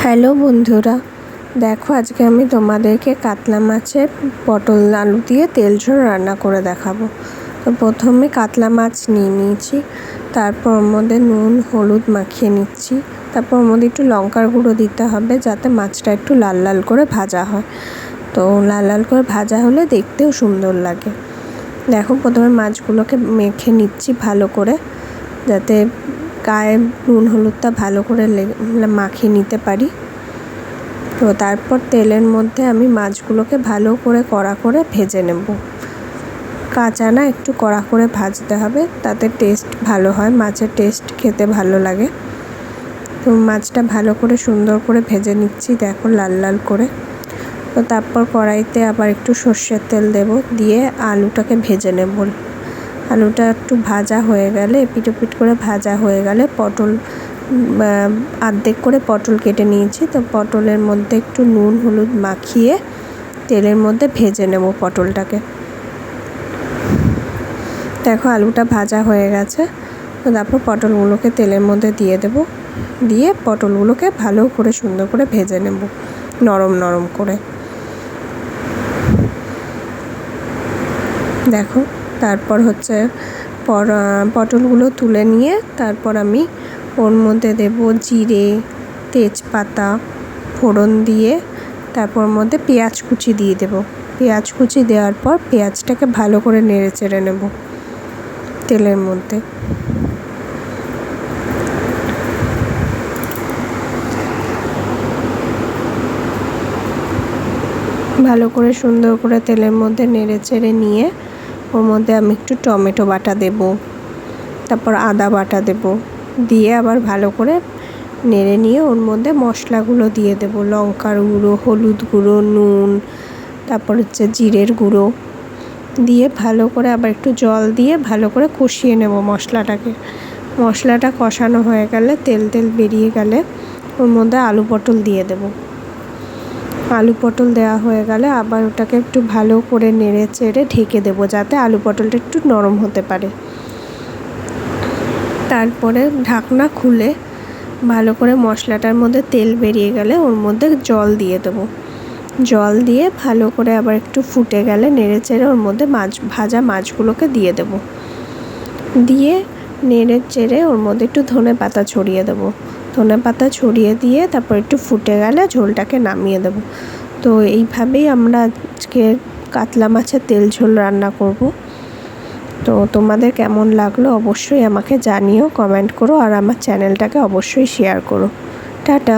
Hello বন্ধুরা, দেখো আজকে আমি তোমাদেরকে কাতলা মাছের পটল আলু দিয়ে তেল ঝোল রান্না করে দেখাবো। তো প্রথমে কাতলা মাছ নিয়ে নিয়েছি, তারপর ওর মধ্যে নুন হলুদ মাখিয়ে নিচ্ছি। তারপর ওর মধ্যে একটু লঙ্কার গুঁড়ো দিতে হবে যাতে মাছটা একটু লাল লাল করে ভাজা হয়। তো লাল লাল করে ভাজা হলে দেখতেও সুন্দর লাগে। দেখো প্রথমে মাছগুলোকে মেখে নিচ্ছি ভালো করে, যাতে গায়ে নুন হলুদটা ভালো করে মাখিয়ে নিতে পারি। তো তারপর তেলের মধ্যে আমি মাছগুলোকে ভালো করে কড়া করে ভেজে নেব। কাঁচা না, একটু কড়া করে ভাজতে হবে, তাতে টেস্ট ভালো হয়, মাছের টেস্ট খেতে ভালো লাগে। তো মাছটা ভালো করে সুন্দর করে ভেজে নিচ্ছি, দেখো লাল লাল করে। তো তারপর কড়াইতে আবার একটু সর্ষের তেল দেব, দিয়ে আলুটাকে ভেজে নেব। আলুটা একটু ভাজা হয়ে গেলে, এপিট ওপিট করে ভাজা হয়ে গেলে পটল অর্ধেক করে পটল কেটে নিয়েছি। তো পটলের মধ্যে একটু নুন হলুদ মাখিয়ে তেলের মধ্যে ভেজে নেব পটলটাকে। দেখো আলুটা ভাজা হয়ে গেছে। তো তারপর পটলগুলোকে তেলের মধ্যে দিয়ে দেব, দিয়ে পটলগুলোকে ভালো করে সুন্দর করে ভেজে নেব নরম নরম করে। দেখো তারপর হচ্ছে পটলগুলো তুলে নিয়ে তারপর আমি ওর মধ্যে দেব জিরে তেজপাতা ফোড়ন দিয়ে, তারপর ওর মধ্যে পেঁয়াজ কুচি দিয়ে দেব। পেঁয়াজ কুচি দেওয়ার পর পেঁয়াজটাকে ভালো করে নেড়ে চেড়ে নেব তেলের মধ্যে। ভালো করে সুন্দর করে তেলের মধ্যে নেড়ে চেড়ে নিয়ে ওর মধ্যে আমি একটু টমেটো বাটা দেব, তারপর আদা বাটা দেব, দিয়ে আবার ভালো করে নেড়ে নিয়ে ওর মধ্যে মশলাগুলো দিয়ে দেব। লঙ্কার গুঁড়ো হলুদ গুঁড়ো নুন, তারপর হচ্ছে জিরের গুঁড়ো দিয়ে ভালো করে আবার একটু জল দিয়ে ভালো করে কষিয়ে নেব মশলাটাকে। মশলাটা কষানো হয়ে গেলে তেল বেরিয়ে গেলে ওর মধ্যে আলু পটল দিয়ে দেব। আলু পটল দেওয়া হয়ে গেলে আবার ওটাকে একটু ভালো করে নেড়ে চেড়ে ঢেকে দেবো, যাতে আলু পটলটা একটু নরম হতে পারে। তারপরে ঢাকনা খুলে ভালো করে মশলাটার মধ্যে তেল বেরিয়ে গেলে ওর মধ্যে জল দিয়ে দেবো। জল দিয়ে ভালো করে আবার একটু ফুটে গেলে নেড়ে চেড়ে ওর মধ্যে ভাজা মাছগুলোকে দিয়ে দেব। দিয়ে নেড়ে চেড়ে ওর মধ্যে একটু ধনে পাতা ছড়িয়ে দেবো। ধনে পাতা ছড়িয়ে দিয়ে তারপর একটু ফুটে গেলে ঝোলটাকে নামিয়ে দেব। তো এইভাবেই আমরা আজকে কাতলা মাছের তেল ঝোল রান্না করব। তো তোমাদের কেমন লাগলো অবশ্যই আমাকে জানিও, কমেন্ট করো, আর আমার চ্যানেলটাকে অবশ্যই শেয়ার করো। টাটা।